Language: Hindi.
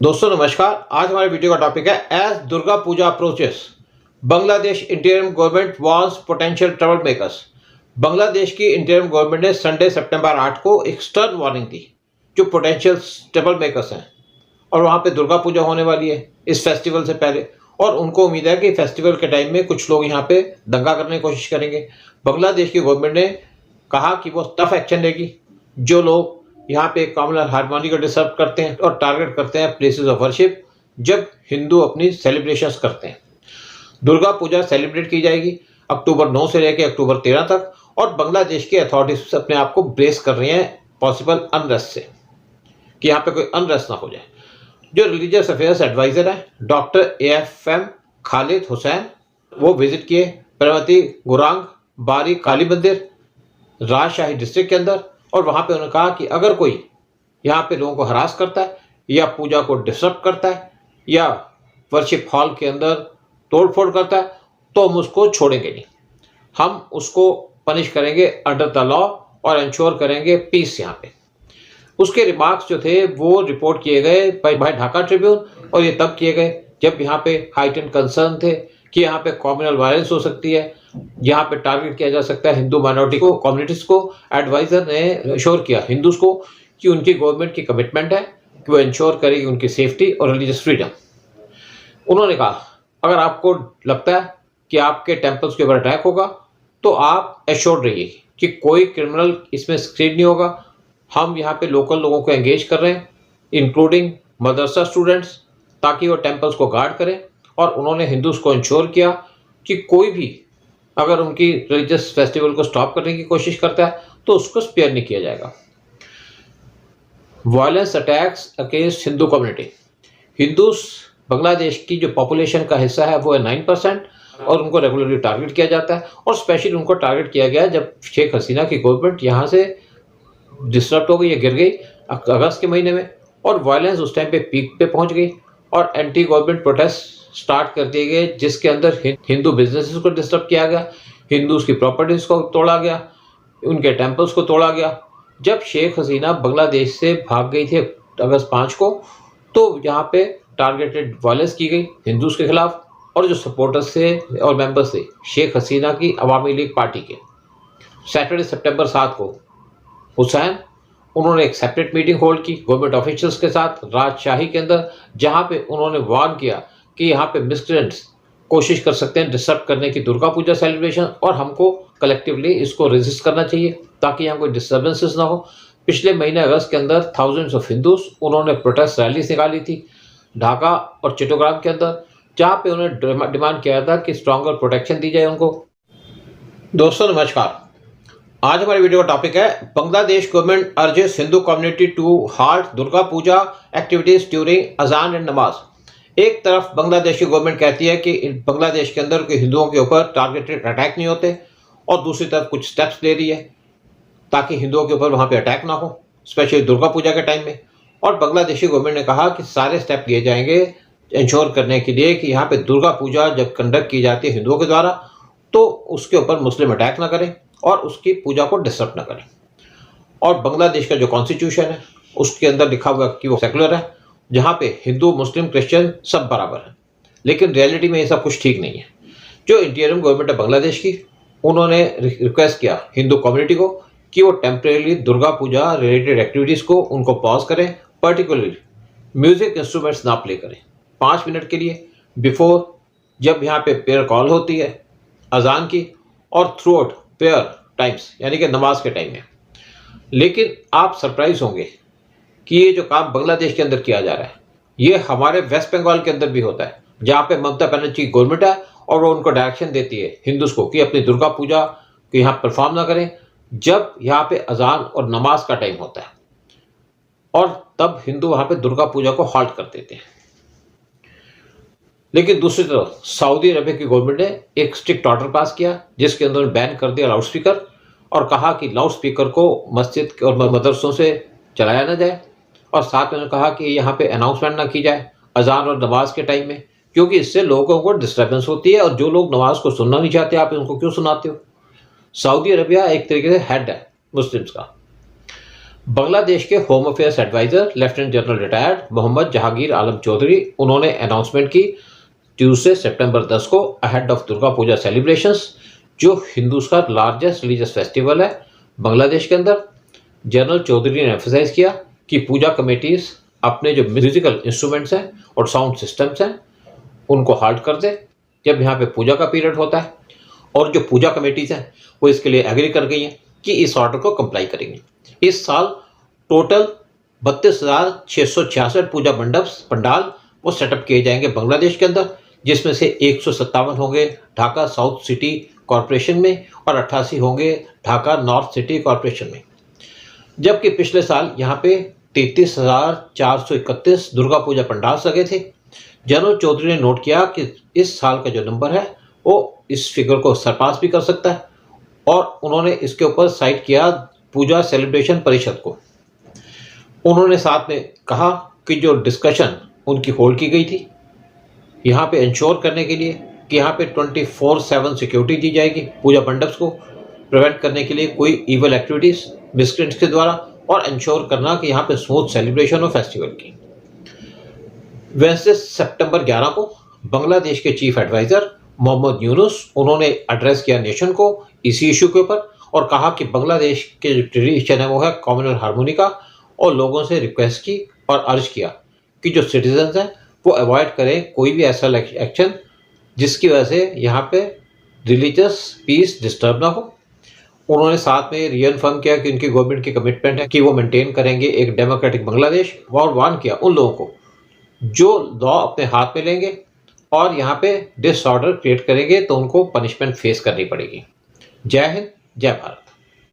दोस्तों नमस्कार। आज हमारे वीडियो का टॉपिक है as Durga Puja approaches Bangladesh interim government warns potential trouble makers. Bangladesh की इंटीरियम गवर्नमेंट ने संडे सितंबर 8 को एक स्टर्न वार्निंग दी जो पोटेंशियल ट्रबल मेकर्स हैं और वहाँ पे दुर्गा पूजा होने वाली है इस फेस्टिवल से पहले, और उनको उम्मीद है कि फेस्टिवल के टाइम में कुछ लोग यहाँ पे दंगा करने की कोशिश करेंगे। बांग्लादेश की गवर्नमेंट ने कहा कि वो टफ एक्शन लेगी जो लोग यहाँ पे कम्युनल हार्मोनी को डिस्टर्ब करते हैं और टारगेट करते हैं प्लेसेस ऑफ वर्शिप जब हिंदू अपनी सेलिब्रेशंस करते हैं। दुर्गा पूजा सेलिब्रेट की जाएगी अक्टूबर 9 से लेकर अक्टूबर 13 तक, और बांग्लादेश की अथॉरिटीज अपने आप को ब्रेस कर रही हैं पॉसिबल अनरेस्ट से कि यहाँ पे कोई अनरेस्ट ना हो जाए। जो रिलीजियस अफेयर्स एडवाइजर हैं डॉक्टर AFM खालिद हुसैन, वो विजिट किए प्रवती गुरांग बारी काली मंदिर राजशाही डिस्ट्रिक्ट के अंदर, और वहाँ पे उन्होंने कहा कि अगर कोई यहाँ पे लोगों को हरास करता है या पूजा को डिस्टर्ब करता है या वर्शिप हॉल के अंदर तोड़फोड़ करता है तो हम उसको छोड़ेंगे नहीं, हम उसको पनिश करेंगे अंडर द लॉ और इंश्योर करेंगे पीस यहाँ पे। उसके रिमार्क्स जो थे वो रिपोर्ट किए गए बाय ढाका ट्रिब्यून, और ये तब किए गए जब यहाँ पे हाइटेंड कंसर्न थे कि यहाँ पे कम्युनल वायलेंस हो सकती है, यहाँ पे टारगेट किया जा सकता है हिंदू माइनॉरिटी को, कम्युनिटीज को। एडवाइजर ने अश्योर किया हिंदूज को कि उनकी गवर्नमेंट की कमिटमेंट है कि वो इंश्योर करेगी उनकी सेफ्टी और रिलीजियस फ्रीडम। उन्होंने कहा अगर आपको लगता है कि आपके टेम्पल्स के ऊपर अटैक होगा तो आप एश्योर्ड रहिए कि कोई क्रिमिनल इसमें सक्सीड नहीं होगा। हम यहाँ पे लोकल लोगों को एंगेज कर रहे हैं इंक्लूडिंग मदरसा स्टूडेंट्स ताकि वो टेम्पल्स को गार्ड करें, और उन्होंने हिंदूज को इंश्योर किया कि कोई भी अगर उनकी रिलीजियस फेस्टिवल को स्टॉप करने की कोशिश करता है तो उसको स्पेयर नहीं किया जाएगा। Violence attacks against Hindu community, Hindus Bangladesh की जो पॉपुलेशन का हिस्सा है वो है 9%, और उनको रेगुलरली टारगेट किया जाता है, और स्पेशली उनको टारगेट किया गया जब शेख हसीना की गवर्नमेंट यहाँ से डिस्टर्ब हो गई या गिर गई अगस्त के महीने में, और वायलेंस उस टाइम पे पीक पे पहुंच गई और एंटी गवर्नमेंट प्रोटेस्ट स्टार्ट कर दिए गए जिसके अंदर हिंदू बिजनेसेस को डिस्टर्ब किया गया, हिंदूज की प्रॉपर्टीज को तोड़ा गया, उनके टेम्पल्स को तोड़ा गया। जब शेख हसीना बांग्लादेश से भाग गई थी अगस्त 5 को, तो यहाँ पे टारगेटेड वायलेंस की गई हिंदूज के खिलाफ, और जो सपोर्टर्स थे और मेंबर्स थे शेख हसीना की अवामी लीग पार्टी के। सैटरडे सितंबर 7 को हुसैन उन्होंने एक सेपरेट मीटिंग होल्ड की गवर्नमेंट ऑफिशियल्स के साथ राजशाही के अंदर, जहाँ पे उन्होंने वार्न किया कि यहाँ पे मिसक्रेंट्स कोशिश कर सकते हैं डिस्टर्ब करने की दुर्गा पूजा सेलिब्रेशन, और हमको कलेक्टिवली इसको रेजिस्ट करना चाहिए ताकि यहाँ कोई डिस्टर्बेंसेस ना हो। पिछले महीने अगस्त के अंदर थाउजेंड्स ऑफ हिंदूज उन्होंने प्रोटेस्ट रैलीज निकाली थी ढाका और चिट्टोग्राम के अंदर, जहाँ पे उन्होंने डिमांड किया था कि स्ट्रॉन्गर प्रोटेक्शन दी जाए उनको। दोस्तों नमस्कार। आज हमारे वीडियो का टॉपिक है Bangladesh government urges Hindu community to halt Durga Puja activities during azaan and namaz. एक तरफ बांग्लादेश की गवर्नमेंट कहती है कि बांग्लादेश के अंदर के हिंदुओं के ऊपर टारगेटेड अटैक नहीं होते, और दूसरी तरफ कुछ स्टेप्स ले रही है ताकि हिंदुओं के ऊपर वहाँ पे अटैक ना हो, स्पेशली दुर्गा पूजा के टाइम में। और बांग्लादेशी गवर्नमेंट ने कहा कि सारे स्टेप लिए जाएंगे इंश्योर करने के लिए कि यहाँ पे दुर्गा पूजा जब कंडक्ट की जाती है हिंदुओं के द्वारा तो उसके ऊपर मुस्लिम अटैक ना करें और उसकी पूजा को डिस्टर्ब ना करें। और बांग्लादेश का जो कॉन्स्टिट्यूशन है उसके अंदर लिखा हुआ कि वो सेकुलर है, जहाँ पे हिंदू मुस्लिम क्रिश्चियन सब बराबर हैं, लेकिन रियलिटी में ये सब कुछ ठीक नहीं है। जो इंटीरियम गवर्नमेंट है बांग्लादेश की, उन्होंने रिक्वेस्ट किया हिंदू कम्युनिटी को कि वो temporary Durga Puja related activities को उनको पॉज करें, पर्टिकुलरली म्यूजिक इंस्ट्रूमेंट्स ना प्ले करें 5 मिनट के लिए बिफोर जब यहाँ पे प्रेयर कॉल होती है अजान की, और थ्रू आउट प्रेयर टाइम्स यानी कि नमाज के टाइम में। लेकिन आप सरप्राइज होंगे कि ये जो काम बांग्लादेश के अंदर किया जा रहा है ये हमारे वेस्ट बंगाल के अंदर भी होता है, जहाँ पे ममता बनर्जी गवर्नमेंट है और वो उनको डायरेक्शन देती है हिंदूज को कि अपनी दुर्गा पूजा को यहाँ परफॉर्म ना करें जब यहाँ पे अजान और नमाज का टाइम होता है, और तब हिंदू वहाँ पे दुर्गा पूजा को हॉल्ट कर देते हैं। लेकिन दूसरी तरफ सऊदी अरबिया की गवर्नमेंट ने एक स्ट्रिक्ट ऑर्डर पास किया जिसके अंदर बैन कर दिया लाउड स्पीकर, और कहा कि लाउड स्पीकर को मस्जिद और मदरसों से चलाया ना जाए, और साथ में कहा कि यहाँ पे अनाउंसमेंट ना की जाए अजान और नमाज के टाइम में, क्योंकि इससे लोगों को डिस्टर्बेंस होती है, और जो लोग नमाज को सुनना नहीं चाहते आप उनको क्यों सुनाते हो। सऊदी अरबिया एक तरीके से हेड है मुस्लिम्स का। बांग्लादेश के home affairs adviser lieutenant general retired Mohammad Jahangir Alam Chowdhury, उन्होंने अनाउंसमेंट की ट्यूसडे सितंबर 10 को ahead of Durga Puja celebrations, जो हिंदूज का लार्जेस्ट रिलीजियस फेस्टिवल है बांग्लादेश के अंदर। जनरल चौधरी ने एम्फसाइज किया कि पूजा कमेटीज अपने जो म्यूजिकल इंस्ट्रूमेंट्स हैं और साउंड सिस्टम्स हैं उनको हाल्ट कर दे जब यहाँ पे पूजा का पीरियड होता है, और जो पूजा कमेटीज हैं वो इसके लिए एग्री कर गई हैं कि इस ऑर्डर को कंप्लाई करेंगी। इस साल टोटल 32,666 पूजा पंडाल वो सेटअप किए जाएंगे बांग्लादेश के अंदर, जिसमें से 157 होंगे ढाका साउथ सिटी कॉरपोरेशन में और 88 होंगे ढाका नॉर्थ सिटी कॉरपोरेशन में। जबकि पिछले साल यहाँ पे 33,431 दुर्गा पूजा पंडाल लगे थे। जनरल चौधरी ने नोट किया कि इस साल का जो नंबर है वो इस फिगर को सरपास भी कर सकता है, और उन्होंने इसके ऊपर साइट किया पूजा सेलिब्रेशन परिषद को। उन्होंने साथ में कहा कि जो डिस्कशन उनकी होल्ड की गई थी यहाँ पे इंश्योर करने के लिए कि यहाँ पे 24/7 सिक्योरिटी दी जाएगी पूजा मंडप्स को प्रिवेंट करने के लिए कोई इवल एक्टिविटीज़ मिसक्रेंट्स के द्वारा, और इंश्योर करना कि यहाँ पे स्मूथ सेलिब्रेशन हो फेस्टिवल की। वेडनेसडे सितंबर 11 को बांग्लादेश के चीफ एडवाइज़र मोहम्मद यूनुस, उन्होंने एड्रेस किया नेशन को इसी इशू के ऊपर और कहा कि बांग्लादेश के जो ट्रेडिशन है वो है कम्युनल हार्मोनी का, और लोगों से रिक्वेस्ट की और अर्ज किया कि जो सिटीजन्स हैं वो अवॉइड करें कोई भी ऐसा एक्शन जिसकी वजह से यहाँ पे रिलीजियस पीस डिस्टर्ब ना हो। उन्होंने साथ में रीअन्फर्म किया कि उनकी गवर्नमेंट की कमिटमेंट है कि वो मेंटेन करेंगे एक डेमोक्रेटिक बांग्लादेश, और वार्न किया उन लोगों को जो लॉ अपने हाथ में लेंगे और यहाँ पे डिसऑर्डर क्रिएट करेंगे तो उनको पनिशमेंट फेस करनी पड़ेगी। जय हिंद, जय भारत।